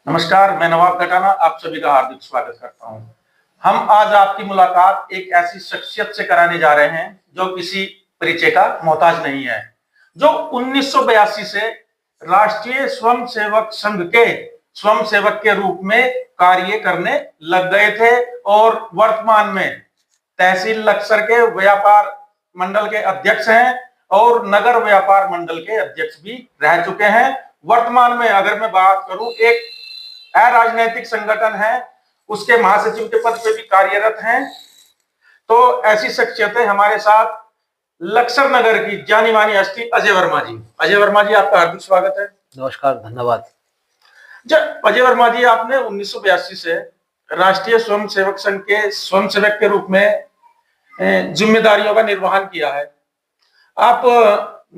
नमस्कार, मैं नवाब घटाना आप सभी का हार्दिक स्वागत करता हूं। हम आज आपकी मुलाकात एक ऐसी शख्सियत से कराने जा रहे हैं जो किसी परिचय का मोहताज नहीं है, जो 1982 से राष्ट्रीय स्वयंसेवक संघ के स्वयंसेवक के रूप में कार्य करने लग गए थे और वर्तमान में तहसील लक्सर के व्यापार मंडल के अध्यक्ष हैं और नगर व्यापार मंडल के अध्यक्ष भी रह चुके हैं। वर्तमान में अगर मैं बात करूं, एक अराजनैतिक संगठन है उसके महासचिव के पद पे भी कार्यरत हैं। तो ऐसी शख्सियतें हमारे साथ लक्सर नगर की जानी मानी हस्ती अजय वर्मा जी। अजय वर्मा जी, आपका हार्दिक स्वागत है। नमस्कार, धन्यवाद। अजय वर्मा जी, आपने 1982 से राष्ट्रीय स्वयंसेवक संघ के स्वयंसेवक के रूप में जिम्मेदारियों का निर्वहन किया है। आप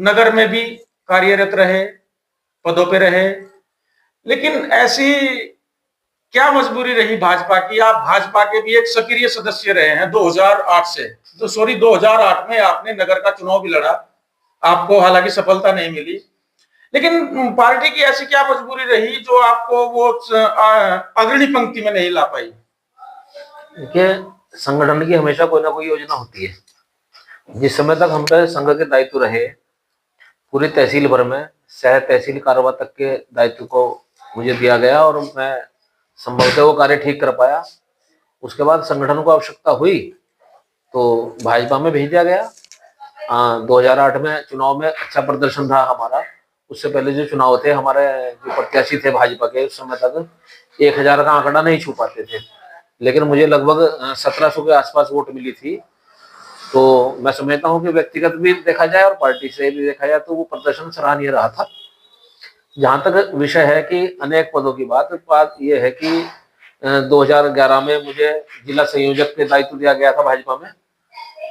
नगर में भी कार्यरत रहे, पदों पे रहे, लेकिन ऐसी क्या मजबूरी रही भाजपा की? आप भाजपा के भी एक सक्रिय सदस्य रहे हैं 2008 से, तो 2008 में आपने नगर का चुनाव भी लड़ा, आपको हालांकि सफलता नहीं मिली, लेकिन पार्टी की ऐसी क्या मजबूरी रही जो आपको वो अग्रणी पंक्ति में नहीं ला पाई? देखिए, संगठन की हमेशा कोई ना कोई योजना होती है। जिस समय तक हम पे संघ के दायित्व रहे, पूरी तहसील भर में सह तहसील कार्रवाई तक के दायित्व को मुझे दिया गया और मैं संभवतः वो कार्य ठीक कर पाया। उसके बाद संगठन को आवश्यकता हुई तो भाजपा में भेज दिया गया। 2008 में चुनाव में अच्छा प्रदर्शन था हमारा। उससे पहले जो चुनाव थे, हमारे जो प्रत्याशी थे भाजपा के, उस समय तक 1000 का आंकड़ा नहीं छू पाते थे, लेकिन मुझे लगभग 1700 के आसपास वोट मिली थी। तो मैं समझता हूँ कि व्यक्तिगत भी देखा जाए और पार्टी से भी देखा जाए तो वो प्रदर्शन सराहनीय रहा था। जहां तक विषय है कि अनेक पदों की बात यह है कि 2011 में मुझे जिला संयोजक के दायित्व दिया गया था भाजपा में,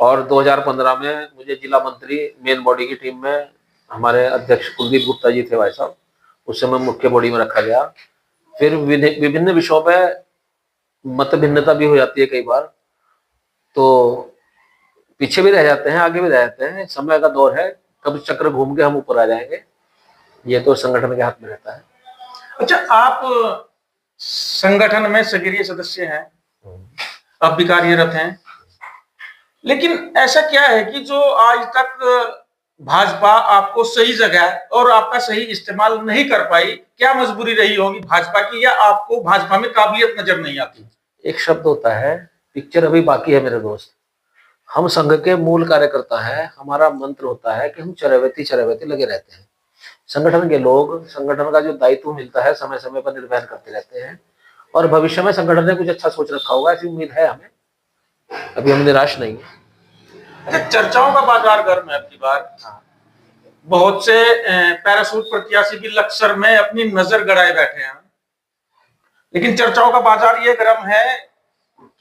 और 2015 में मुझे जिला मंत्री मेन बॉडी की टीम में हमारे अध्यक्ष कुलदीप गुप्ता जी थे भाई साहब, उस समय मुख्य बॉडी में रखा गया। फिर विभिन्न विषयों पे मत भिन्नता भी हो जाती है कई बार, तो पीछे भी रह जाते हैं, आगे भी रह जाते हैं। समय का दौर है, कब चक्र घूम के हम ऊपर आ जाएंगे, ये तो संगठन के हाथ में रहता है। अच्छा, आप संगठन में सक्रिय सदस्य हैं, अब भी कार्यरत हैं, लेकिन ऐसा क्या है कि जो आज तक भाजपा आपको सही जगह और आपका सही इस्तेमाल नहीं कर पाई? क्या मजबूरी रही होगी भाजपा की, या आपको भाजपा में काबिलियत नजर नहीं आती? एक शब्द होता है, पिक्चर अभी बाकी है मेरे दोस्त। हम संघ के मूल कार्यकर्ता हैं। हमारा मंत्र होता है कि हम चरैवेती लगे रहते हैं। संगठन के लोग संगठन का जो दायित्व मिलता है समय समय पर निर्वहन करते रहते हैं, और भविष्य में संगठन ने कुछ अच्छा सोच रखा होगा, ऐसी उम्मीद है हमें। अभी हम निराश नहीं है। अच्छा, चर्चाओं का बाजार गर्म है आपकी बार। बहुत से पैरासूट प्रत्याशी भी लक्सर में अपनी नजर गड़ाए बैठे हैं, लेकिन चर्चाओं का बाजार ये गर्म है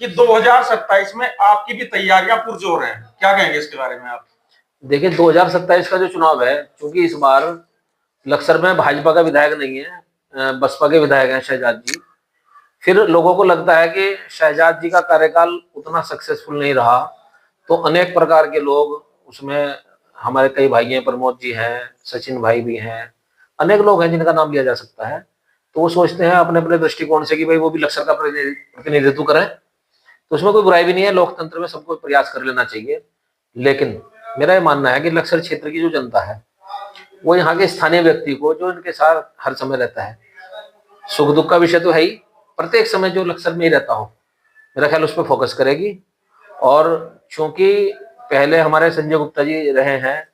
कि 2027 में आपकी भी तैयारियां पुरजोर हैं। क्या कहेंगे इसके बारे में आप? देखिए, 2027 का जो चुनाव है, क्योंकि इस बार लक्सर में भाजपा का विधायक नहीं है, बसपा के विधायक हैं शहजाद जी। फिर लोगों को लगता है कि शहजाद जी का कार्यकाल उतना सक्सेसफुल नहीं रहा, तो अनेक प्रकार के लोग उसमें, हमारे कई भाई हैं, प्रमोद जी हैं, सचिन भाई भी हैं, अनेक लोग हैं जिनका नाम लिया जा सकता है। तो वो सोचते हैं अपने अपने दृष्टिकोण से कि भाई वो भी लक्सर का प्रतिनिधित्व करें। तो उसमें कोई बुराई भी नहीं है, लोकतंत्र में सबको प्रयास कर लेना चाहिए। लेकिन मेरा ये मानना है कि लक्सर क्षेत्र की जो जनता है, वो यहाँ के स्थानीय व्यक्ति को, जो इनके साथ हर समय रहता है, सुख दुख का विषय तो है ही, प्रत्येक समय जो लक्सर में ही रहता हो, मेरा ख्याल उस पर फोकस करेगी। और चूंकि पहले हमारे संजय गुप्ता जी रहे हैं,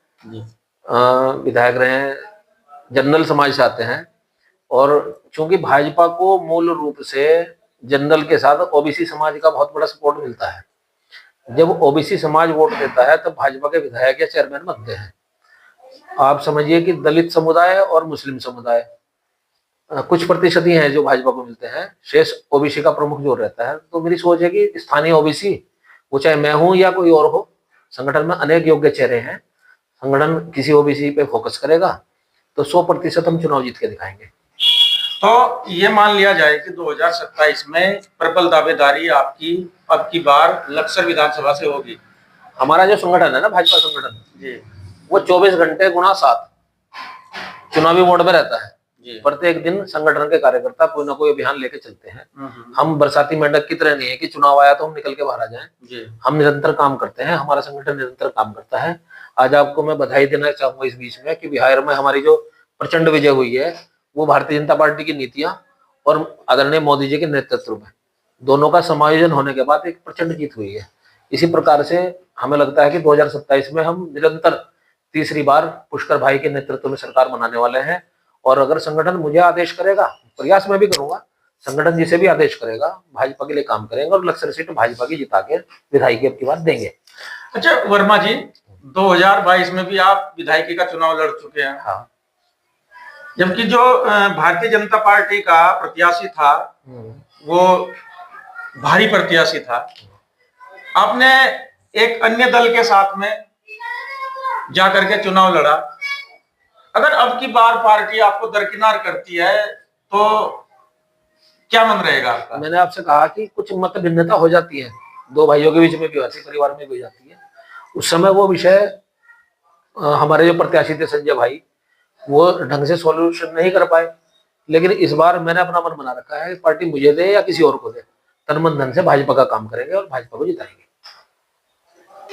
विधायक रहे हैं, जनरल समाज से आते हैं, और चूंकि भाजपा को मूल रूप से जनरल के साथ ओबीसी समाज का बहुत बड़ा सपोर्ट मिलता है। जब ओबीसी समाज वोट देता है तो भाजपा के विधायक या चेयरमैन बनते हैं। आप समझिए कि दलित समुदाय और मुस्लिम समुदाय कुछ प्रतिशत ही हैं जो भाजपा को मिलते हैं, शेष ओबीसी का प्रमुख जोर रहता है। तो मेरी सोच है कि स्थानीय ओबीसी, वो चाहे मैं हूं या कोई और हो, संगठन में अनेक योग्य चेहरे हैं, संगठन किसी ओबीसी पे फोकस करेगा तो 100% हम चुनाव जीत के दिखाएंगे। तो ये मान लिया जाए कि 2027 में प्रबल दावेदारी आपकी अब की बार लक्सर विधानसभा से होगी। हमारा जो संगठन है ना, भाजपा संगठन जी, वो 24 घंटे गुणा 7 चुनावी मोड में रहता है। जी। प्रत्येक दिन संगठन के कार्यकर्ता कोई ना कोई अभियान लेके चलते हैं। हम्म। हम बरसाती मेंढक की तरह नहीं है कि चुनाव आया तो हम निकल के बाहर आ जाएं। जी। हम निरंतर काम करते हैं, हमारा संगठन निरंतर काम करता है। आज आपको मैं बधाई देना चाहूंगा इस बीच में कि बिहार में हमारी जो प्रचंड विजय हुई है वो भारतीय जनता पार्टी की नीतियां और आदरणीय मोदी जी के नेतृत्व में दोनों का समायोजन होने के बाद एक प्रचंड जीत हुई है। इसी प्रकार से हमें लगता है कि 2027 में हम निरंतर तीसरी बार पुष्कर भाई के नेतृत्व में सरकार बनाने वाले हैं। और अगर संगठन मुझे आदेश करेगा, प्रयास मैं भी करूंगा, संगठन जिसे भी आदेश करेगा भाजपा के लिए काम करेंगे और लक्सर सीट भाजपा की जिता के विधायकी अब की बार देंगे। अच्छा वर्मा जी, 2022 में भी आप विधायकी का चुनाव लड़ चुके हैं। हाँ। जबकि जो भारतीय जनता पार्टी का प्रत्याशी था वो भारी प्रत्याशी था, आपने एक अन्य दल के साथ में जाकर के चुनाव लड़ा। अगर अब की बार पार्टी आपको दरकिनार करती है तो क्या मन रहेगा आपका? मैंने आपसे कहा कि कुछ मत भिन्नता हो जाती है, दो भाइयों के बीच में भी होती है, परिवार में भी हो जाती है। उस समय वो विषय हमारे जो प्रत्याशी थे संजय भाई वो ढंग से सॉल्यूशन नहीं कर पाए। लेकिन इस बार मैंने अपना मन बना रखा है, पार्टी मुझे दे या किसी और को दे, तन मन धन से भाजपा का काम करेंगे और भाजपा को जिताएंगे।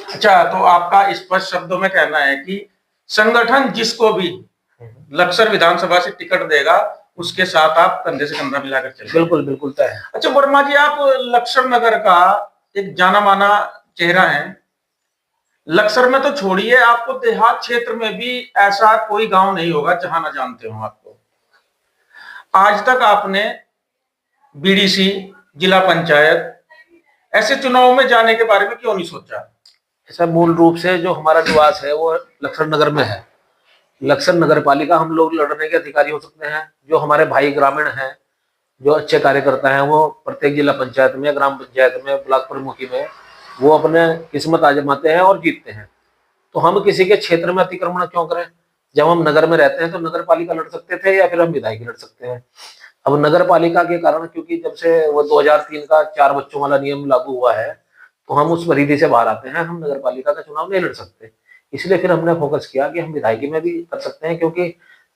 अच्छा, तो आपका स्पष्ट शब्दों में कहना है कि संगठन जिसको भी लक्सर विधानसभा से टिकट देगा उसके साथ आप कंधे से कंधा मिलाकर चलेंगे? बिल्कुल बिल्कुल तय है। अच्छा वर्मा जी, आप लक्सर नगर का एक जाना माना चेहरा है। लक्सर में तो छोड़िए, आपको देहात क्षेत्र में भी ऐसा कोई गांव नहीं होगा जहां ना जानते हो आपको। आज तक आपने बीडीसी, जिला पंचायत ऐसे चुनाव में जाने के बारे में क्यों नहीं सोचा? ऐसा मूल रूप से जो हमारा निवास है वो लक्सर नगर में है। लक्सर नगर पालिका हम लोग लड़ने के अधिकारी हो सकते हैं। जो हमारे भाई ग्रामीण हैं, जो अच्छे कार्यकर्ता हैं, वो प्रत्येक जिला पंचायत में, ग्राम पंचायत में, ब्लॉक प्रमुखी में वो अपने किस्मत आजमाते हैं और जीतते हैं। तो हम किसी के क्षेत्र में अतिक्रमण क्यों करें? जब हम नगर में रहते हैं तो नगर पालिका लड़ सकते थे या फिर हम विधायक लड़ सकते हैं। अब नगर पालिका के कारण, क्योंकि जब से वो 2003 का 4 बच्चों वाला नियम लागू हुआ है तो हम उस परिधि से बाहर आते हैं, हम नगर पालिका का चुनाव नहीं लड़ सकते। इसलिए फिर हमने फोकस किया कि हम विधायकी में भी कर सकते हैं, क्योंकि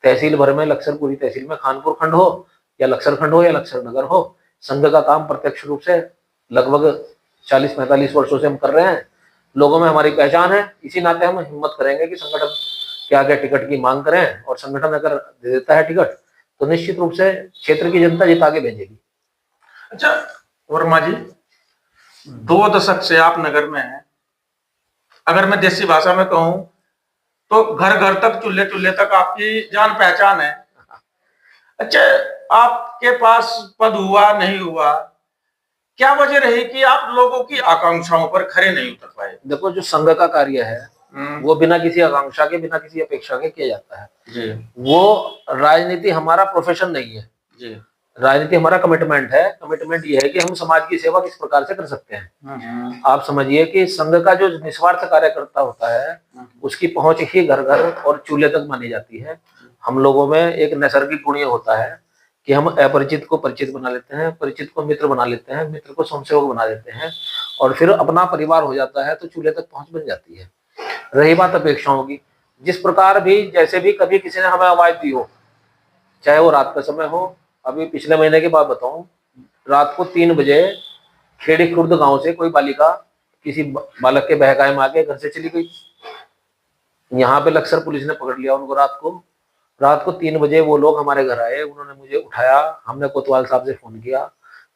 तहसील भर में, लक्सर पूरी तहसील में, खानपुर खंड हो या लक्सर खंड हो या लक्सर नगर हो, संघ का काम प्रत्यक्ष रूप से लगभग 40-45 वर्षों से हम कर रहे हैं। लोगों में हमारी पहचान है, इसी नाते हम हिम्मत करेंगे कि संगठन के आगे टिकट की मांग करें और संगठन अगर दे देता है टिकट तो निश्चित रूप से क्षेत्र की जनता जिता के भेजेगी। अच्छा वर्मा जी, 2 दशक से आप नगर में हैं। अगर मैं देसी भाषा में कहूं तो घर घर तक, चूल्हे चूल्हे तक आपकी जान पहचान है। अच्छा, आपके पास पद हुआ नहीं हुआ, क्या वजह रही कि आप लोगों की आकांक्षाओं पर खरे नहीं उतर पाए? देखो, जो संघ का कार्य है वो बिना किसी आकांक्षा के, बिना किसी अपेक्षा के किया जाता है जी। वो राजनीति हमारा प्रोफेशन नहीं है जी। राजनीति हमारा कमिटमेंट है। कमिटमेंट ये है कि हम समाज की सेवा किस प्रकार से कर सकते हैं। आप समझिए कि संघ का जो निस्वार्थ कार्यकर्ता होता है उसकी पहुंच ही घर घर और चूल्हे तक मानी जाती है। हम लोगों में एक नैसर्गिक गुण ये होता है कि हम अपरिचित को परिचित बना लेते हैं, परिचित को मित्र बना लेते हैं, मित्र को स्वयंसेवक बना देते हैं और फिर अपना परिवार हो जाता है तो चूल्हे तक पहुंच बन जाती है। रही बात अपेक्षाओं की, जिस प्रकार भी, जैसे भी कभी किसी ने हमें आवाज दी हो, चाहे वो रात का समय हो। अभी पिछले महीने की बात बताऊं, रात को 3 बजे खेड़ी खुर्द गांव से कोई बालिका किसी बालक के बहकाए में आके घर से चली गई। यहाँ पे लक्सर पुलिस ने पकड़ लिया उनको। रात को 3 बजे वो लोग हमारे घर आए, उन्होंने मुझे उठाया, हमने कोतवाल साहब से फोन किया।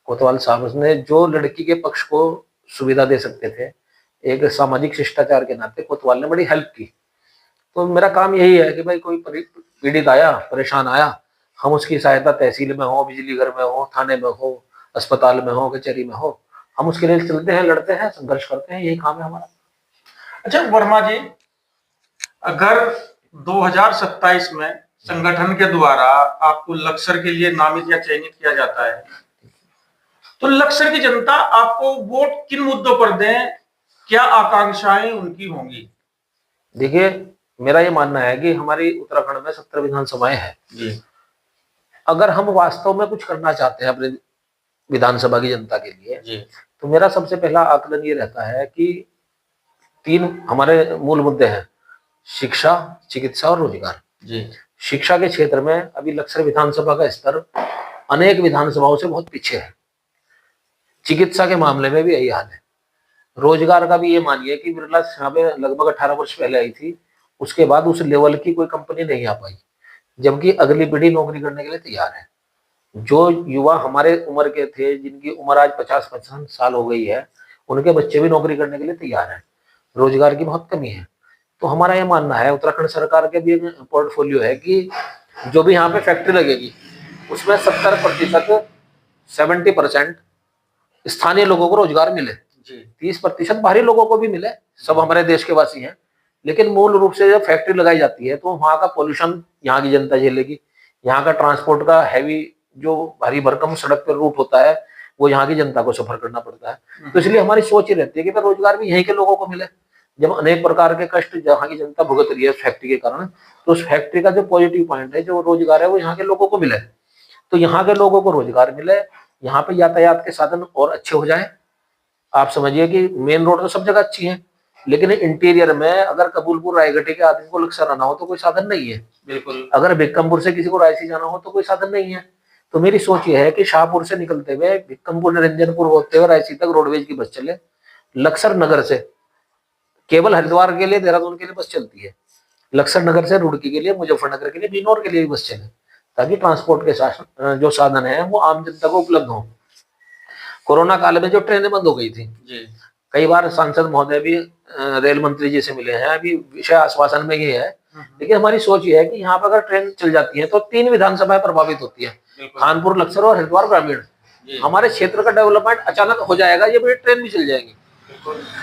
कोतवाल साहब ने जो लड़की के पक्ष को सुविधा दे सकते थे, एक सामाजिक शिष्टाचार के नाते कोतवाल ने बड़ी हेल्प की। तो मेरा काम यही है कि भाई कोई पीड़ित आया, परेशान आया, हम उसकी सहायता तहसील में हो, बिजली घर में हो, थाने में हो, अस्पताल में हो, कचहरी में हो, हम उसके लिए चलते हैं, लड़ते हैं, संघर्ष करते हैं, यही काम है हमारा। अच्छा वर्मा जी, अगर 2027 में संगठन के द्वारा आपको लक्सर के लिए नामित या चयनित किया जाता है तो लक्सर की जनता आपको वोट किन मुद्दों पर दें? क्या आकांक्षाएं उनकी होंगी? देखिए, मेरा ये मानना है कि हमारी उत्तराखंड में 70 विधानसभाएं हैं जी। अगर हम वास्तव में कुछ करना चाहते हैं अपने विधानसभा की जनता के लिए जी। तो मेरा सबसे पहला आकलन ये रहता है कि 3 हमारे मूल मुद्दे हैं: शिक्षा, चिकित्सा और रोजगार। जी। शिक्षा के क्षेत्र में अभी लक्सर विधानसभा का स्तर अनेक विधानसभाओं से बहुत पीछे है। चिकित्सा के मामले में भी यही हाल है। रोजगार का भी ये मानिए कि बिरला यहाँ पे लगभग 18 वर्ष पहले आई थी, उसके बाद उस लेवल की कोई कंपनी नहीं आ पाई, जबकि अगली पीढ़ी नौकरी करने के लिए तैयार है। जो युवा हमारे उम्र के थे, जिनकी उम्र आज 50-55 साल हो गई है, उनके बच्चे भी नौकरी करने के लिए तैयार हैं। रोजगार की बहुत कमी है। तो हमारा ये मानना है, उत्तराखंड सरकार के भी एक पोर्टफोलियो है कि जो भी यहाँ पे फैक्ट्री लगेगी उसमें 70%, 70% स्थानीय लोगों को रोजगार मिले, 30% बाहरी लोगों को भी मिले, सब हमारे देश के वासी हैं। लेकिन मूल रूप से जब फैक्ट्री लगाई जाती है तो वहाँ का पोल्यूशन यहाँ की जनता झेलेगी, यहाँ का ट्रांसपोर्ट का हैवी जो भारी भरकम सड़क पर रूट होता है वो यहाँ की जनता को सफर करना पड़ता है। तो इसलिए हमारी सोच ही रहती है कि रोजगार भी यहीं के लोगों को मिले। जब अनेक प्रकार के कष्ट यहाँ की जनता भुगत रही है उस फैक्ट्री के कारण, तो उस फैक्ट्री का जो पॉजिटिव पॉइंट है, जो रोजगार है, वो यहाँ के लोगों को मिले। तो यहाँ के लोगों को रोजगार मिले, यहाँ पे यातायात के साधन और अच्छे हो जाए। आप समझिए कि मेन रोड तो सब जगह अच्छी है, लेकिन इंटीरियर में अगर कबूलपुर रायगढ़ के आदमी को लक्सर आना हो तो कोई साधन नहीं है। बिल्कुल। अगर भिक्कमपुर से किसी को रायसी जाना हो तो कोई साधन नहीं है। तो मेरी सोच ये है कि शाहपुर से निकलते हुए भिक्कमपुर निरंजनपुर होते हुए रायसी तक रोडवेज की बस चले। लक्सर नगर से केवल हरिद्वार के लिए, देहरादून के लिए बस चलती है। लक्सर नगर से रुड़की के लिए, मुजफ्फरनगर के लिए, बिजनौर के लिए भी बस चले, ताकि ट्रांसपोर्ट के जो साधन है वो आम जनता को उपलब्ध हो। कोरोना काल में जो ट्रेनें बंद हो गई थी, कई बार सांसद महोदय भी रेल मंत्री जी से मिले हैं, अभी विषय आश्वासन में ये है। लेकिन हमारी सोच ये है कि यहाँ पर अगर ट्रेन चल जाती है तो 3 विधानसभाएं प्रभावित होती है, कानपुर, लक्सर और हरिद्वार ग्रामीण। हमारे क्षेत्र का डेवलपमेंट अचानक हो जाएगा, ये बड़ी ट्रेन भी चल जाएगी।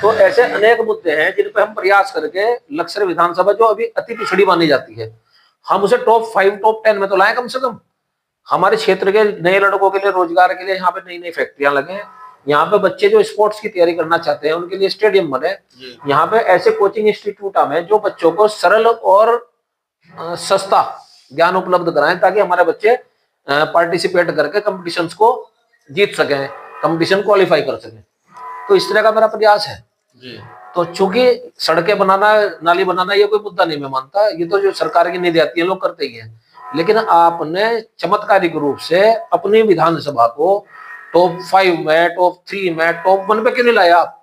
तो ऐसे अनेक मुद्दे हैं जिन पर हम प्रयास करके लक्सर विधानसभा, जो अभी अति पिछड़ी मानी जाती है, हम उसे टॉप 5, टॉप 10 में तो लाएं कम से कम। हमारे क्षेत्र के नए लड़कों के लिए रोजगार के लिए यहाँ पे नई नई फैक्ट्रियां लगे, यहाँ पे बच्चे जो स्पोर्ट्स की तैयारी करना चाहते हैं उनके लिए स्टेडियम बने, यहाँ पे ऐसे कोचिंग इंस्टीट्यूट में जो बच्चों को सरल और सस्ता ज्ञान उपलब्ध कराएं, ताकि हमारे बच्चे पार्टिसिपेट करके कंपटीशंस को जीत सकें, कंपटीशन क्वालिफाई कर सकें। तो इस तरह का मेरा प्रयास है जी। तो चूंकि सड़कें बनाना, नाली बनाना ये कोई मुद्दा नहीं मैं मानता, ये तो जो सरकार की निधि आती है लोग करते ही हैं। लेकिन आपने चमत्कारिक रूप से अपनी विधानसभा को टॉप 5 में, टॉप 3 में, टॉप 1 पे क्यों नहीं लाया आप?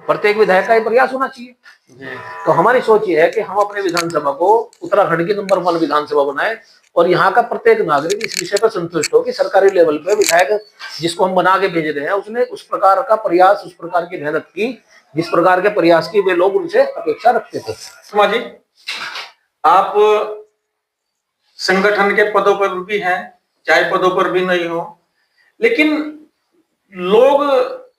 प्रत्येक विधायक का ये प्रयास होना चाहिए जी। तो हमारी सोच ये है कि हम अपने विधानसभा को उत्तराखंड की नंबर 1 विधानसभा बनाए, और यहाँ का प्रत्येक नागरिक इस विषय पर संतुष्ट हो कि सरकारी लेवल पे विधायक जिसको हम बना के भेज रहे हैं उसने उस प्रकार का प्रयास, उस प्रकार की मेहनत की जिस प्रकार के प्रयास की वे लोग उनसे अपेक्षा रखते थे। सुमा जी, आप संगठन के पदों पर भी हैं, चाहे पदों पर भी नहीं हो, लेकिन लोग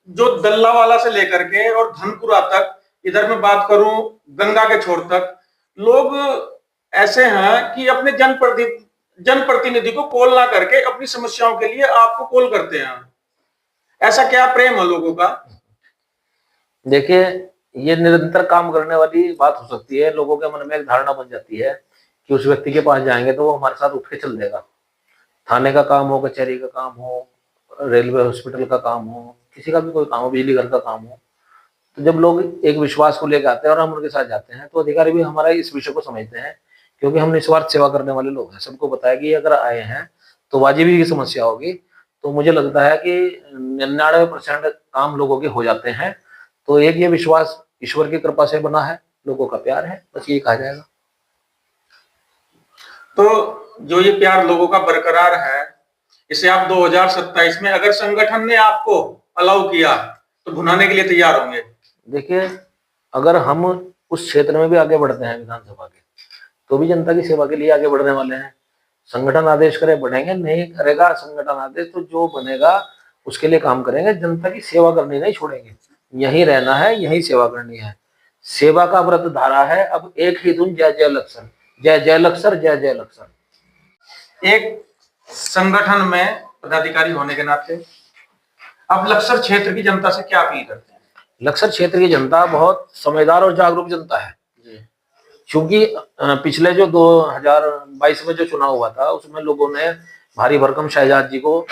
जो दल्लावाला से लेकर के और धनपुरा तक, इधर मैं बात करूं गंगा के छोर तक, लोग ऐसे हैं कि अपने जनप्रतिनिधि को कॉल ना करके अपनी समस्याओं के लिए आपको कॉल करते हैं। ऐसा क्या प्रेम है लोगों का? देखिए, ये निरंतर काम करने वाली बात हो सकती है। लोगों के मन में एक धारणा बन जाती है कि उस व्यक्ति के पास जाएंगे तो वो हमारे साथ उठ के चल देगा। थाने का काम हो, कचहरी का काम हो, रेलवे हॉस्पिटल का काम हो, किसी का भी कोई काम हो, बिजली घर का काम हो, तो जब लोग एक विश्वास को लेकर आते हैं और हम उनके साथ जाते हैं तो अधिकारी भी हमारा इस विषय को समझते हैं, क्योंकि हम निस्वार्थ सेवा करने वाले लोग हैं। सबको बताया कि अगर आए हैं तो वाजिबी की समस्या होगी। तो मुझे लगता है कि 99% काम लोगों के हो जाते हैं। तो एक ये विश्वास ईश्वर की कृपा से बना है, लोगों का प्यार है, बस ये कहा जाएगा। तो जो ये प्यार लोगों का बरकरार है, इसे आप 2027 में अगर संगठन ने आपको अलाउ किया तो भुनाने के लिए तैयार होंगे? देखिए, अगर हम उस क्षेत्र में भी आगे बढ़ते हैं विधानसभा के, तो भी जनता की सेवा के लिए आगे बढ़ने वाले हैं। संगठन आदेश करे बढ़ेंगे, नहीं करेगा संगठन आदेश तो जो बनेगा उसके लिए काम करेंगे। जनता की सेवा करनी नहीं छोड़ेंगे, यहीं रहना है, यहीं सेवा करनी है। सेवा का व्रत धारा है। अब एक ही धुन, जय जय लक्सर, जय जय लक्सर, जय जय लक्सर। एक संगठन में पदाधिकारी होने के नाते आप लक्सर क्षेत्र की जनता से क्या अपील करते हैं? लक्सर क्षेत्र की जनता बहुत समझदार और जागरूक जनता है। क्योंकि पिछले जो 2022 में जो चुनाव हुआ था उसमें लोगों ने भारी भरकम शहजाद जी को,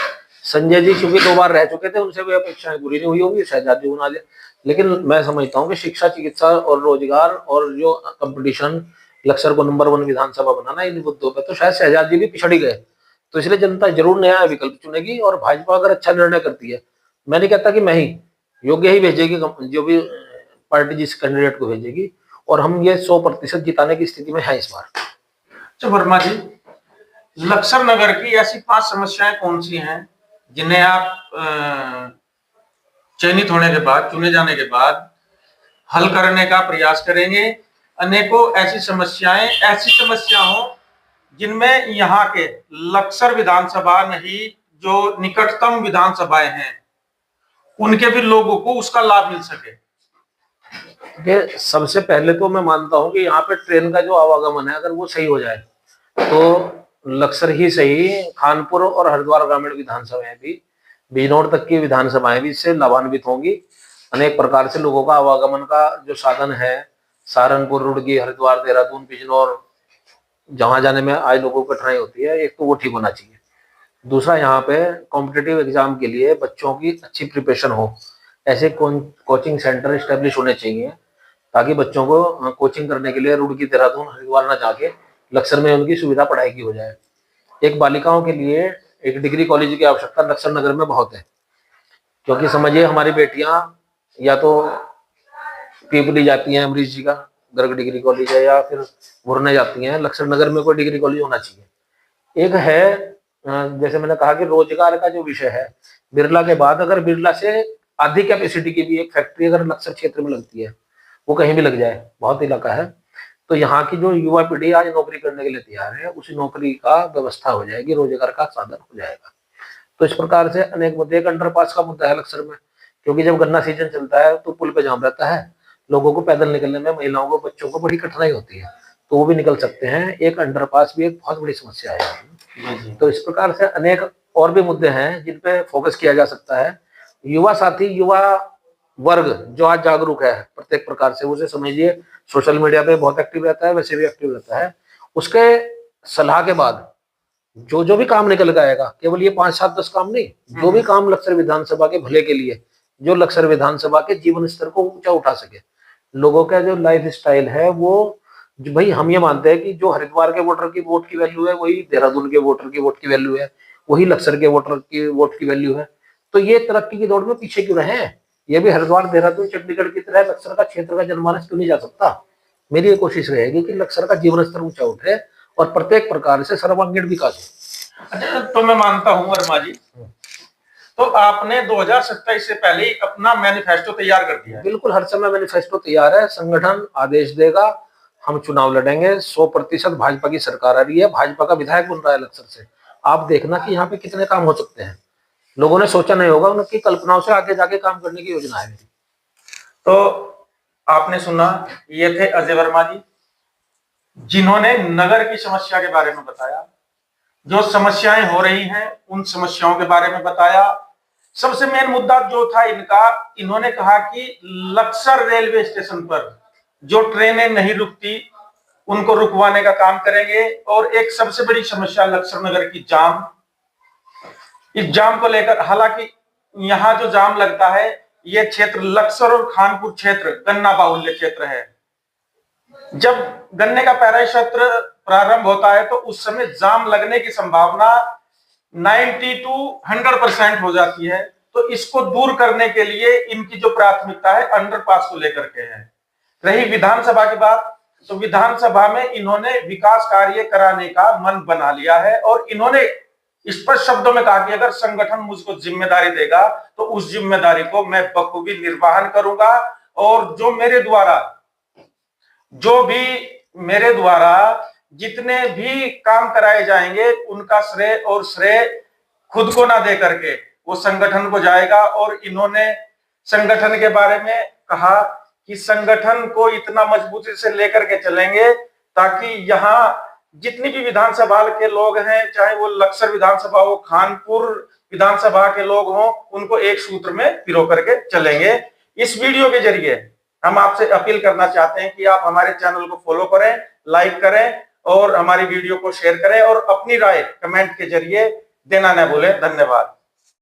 संजय जी चूंकि 2 बार रह चुके थे उनसे भी अपेक्षाएं पूरी नहीं हुई होगी, शहजाद जी बना लिया। लेकिन मैं समझता हूँ कि शिक्षा, चिकित्सा और रोजगार और जो कंपटीशन, लक्सर को नंबर 1 विधानसभा बनाना इन मुद्दों पे, तो शायद शहजाद जी भी पिछड़ ही गए। तो इसलिए जनता जरूर नया विकल्प चुनेगी, और भाजपा अगर अच्छा निर्णय करती है, मैं नहीं कहता कि मैं ही, योग्य ही भेजेगी जो भी पार्टी जिस कैंडिडेट को भेजेगी, और हम ये 100% जिताने की स्थिति में है इस बार। अच्छा वर्मा जी, लक्सर नगर की ऐसी 5 समस्याएं कौन सी हैं जिन्हें आप चयनित होने के बाद, चुने जाने के बाद हल करने का प्रयास करेंगे? अनेकों ऐसी समस्या हो जिनमें यहाँ के लक्सर विधानसभा नहीं, जो निकटतम विधानसभाएं हैं, उनके भी लोगों को उसका लाभ मिल सके। कि सबसे पहले तो मैं मानता हूं कि यहाँ पे ट्रेन का जो आवागमन है, अगर वो सही हो जाए तो लक्सर ही सही, खानपुर और हरिद्वार ग्रामीण विधानसभाएं भी, बिजनौर तक की विधानसभाएं भी इससे लाभान्वित होंगी। अनेक प्रकार से लोगों का आवागमन का जो साधन है, सहारनपुर, रुड़की, हरिद्वार, देहरादून, बिजनौर, जहां जाने में आज लोगों को कठिनाई होती है, एक तो वो ठीक होना चाहिए। दूसरा, यहाँ पे कॉम्पिटिटिव एग्जाम के लिए बच्चों की अच्छी प्रिपरेशन हो, ऐसे कोचिंग सेंटर स्टेब्लिश होने चाहिए, ताकि बच्चों को कोचिंग करने के लिए रुड़की, देहरादून, हरिद्वार ना जाके लक्सर में उनकी सुविधा पढ़ाई की हो जाए। एक बालिकाओं के लिए एक डिग्री कॉलेज की आवश्यकता लक्सर नगर में बहुत है, क्योंकि समझिए हमारी बेटियां या तो पीपली जाती हैं, अमरीश जी का गर्ग डिग्री कॉलेज है, या फिर मुरने जाती हैं, लक्सर नगर में कोई डिग्री कॉलेज होना चाहिए। एक है जैसे मैंने कहा कि रोजगार का जो विषय है, बिरला के बाद अगर बिरला से आधी कैपेसिटी की भी एक फैक्ट्री अगर लक्सर क्षेत्र में लगती है, वो कहीं भी लग जाए, बहुत इलाका है, तो यहाँ की जो युवा पीढ़ी आज नौकरी करने के लिए तैयार है, उसी नौकरी का व्यवस्था हो जाएगी, रोजगार का साधन हो जाएगा। तो इस प्रकार से अनेक मुद्दे, एक अंडरपास का मुद्दा है लक्सर में, क्योंकि जब गन्ना सीजन चलता है तो पुल पे जाम रहता है, लोगों को पैदल निकलने में, महिलाओं को, बच्चों को बड़ी कठिनाई होती है, तो वो भी निकल सकते हैं। एक अंडरपास भी एक बहुत बड़ी समस्या है। तो इस प्रकार से अनेक और भी मुद्दे हैं जिन पे फोकस किया जा सकता है। युवा साथी, युवा वर्ग जो आज जागरूक है प्रत्येक प्रकार से, उसे समझिए सोशल मीडिया पे बहुत एक्टिव रहता है, वैसे भी एक्टिव रहता है, उसके सलाह के बाद जो जो भी काम निकल आएगा, केवल ये 5, 7, 10 काम नहीं, जो भी काम लक्सर विधानसभा के भले के लिए, जो लक्सर विधानसभा के जीवन स्तर को ऊंचा उठा सके, लोगों का जो लाइफ स्टाइल है वो, भाई हम ये मानते हैं कि जो हरिद्वार के वोटर की वोट की वैल्यू है वही देहरादून के वोटर की वोट की वैल्यू है, वही लक्सर के वोटर की वोट की वैल्यू है। तो ये तरक्की की दौड़ में पीछे क्यों रहे हैं? ये भी हरिद्वार, देहरादून, चंडीगढ़ की तरह लक्सर का क्षेत्र का जनमानस क्यों नहीं जा सकता? मेरी ये कोशिश रहेगी कि लक्सर का जीवन स्तर ऊंचा उठे और प्रत्येक प्रकार से सर्वांगीण विकास हो। अच्छा, तो मैं मानता हूं वर्मा जी, तो आपने 2027 से पहले ही अपना मैनिफेस्टो तैयार कर दिया है? बिल्कुल, हर समय मैनिफेस्टो तैयार है, संगठन आदेश देगा, हम चुनाव लड़ेंगे, 100% भाजपा की सरकार आ रही है, भाजपा का विधायक बन रहा है लक्सर से। आप देखना कि यहाँ पे कितने काम हो सकते हैं, लोगों ने सोचा नहीं होगा, उनकी कल्पनाओं से आगे जाके काम करने की योजना है मेरी। तो आपने सुना, ये थे अजय वर्मा जी, जिन्होंने नगर की समस्या के बारे में बताया, जो समस्याएं हो रही हैं उन समस्याओं के बारे में बताया। सबसे मेन मुद्दा जो था इनका, इन्होंने कहा कि लक्सर रेलवे स्टेशन पर जो ट्रेनें नहीं रुकती उनको रुकवाने का काम करेंगे। और एक सबसे बड़ी समस्या लक्सर नगर की जाम, इस जाम को लेकर, हालांकि यहाँ जो जाम लगता है ये क्षेत्र लक्सर और खानपुर क्षेत्र गन्ना बाहुल्य क्षेत्र है। जब गन्ने का पैरा क्षेत्र प्रारंभ होता है तो उस समय जाम लगने की संभावना 90 to 100% हो जाती है। तो इसको दूर करने के लिए इनकी जो प्राथमिकता है अंडरपास को लेकर के है। रही विधानसभा की बात, तो विधानसभा में इन्होंने विकास कार्य कराने का मन बना लिया है और इन्होंने स्पष्ट शब्दों में कहा कि अगर संगठन मुझको जिम्मेदारी देगा तो उस जिम्मेदारी को मैं बखूबी निर्वहन करूंगा। और जो मेरे द्वारा जितने भी काम कराए जाएंगे उनका श्रेय खुद को ना दे करके वो संगठन को जाएगा। और इन्होंने संगठन के बारे में कहा कि संगठन को इतना मजबूती से लेकर के चलेंगे ताकि यहाँ जितनी भी विधानसभा के लोग हैं, चाहे वो लक्सर विधानसभा हो, खानपुर विधानसभा के लोग हों, उनको एक सूत्र में पिरो करके चलेंगे। इस वीडियो के जरिए हम आपसे अपील करना चाहते हैं कि आप हमारे चैनल को फॉलो करें, लाइक करें और हमारी वीडियो को शेयर करें और अपनी राय कमेंट के जरिए देना न भूलें। धन्यवाद।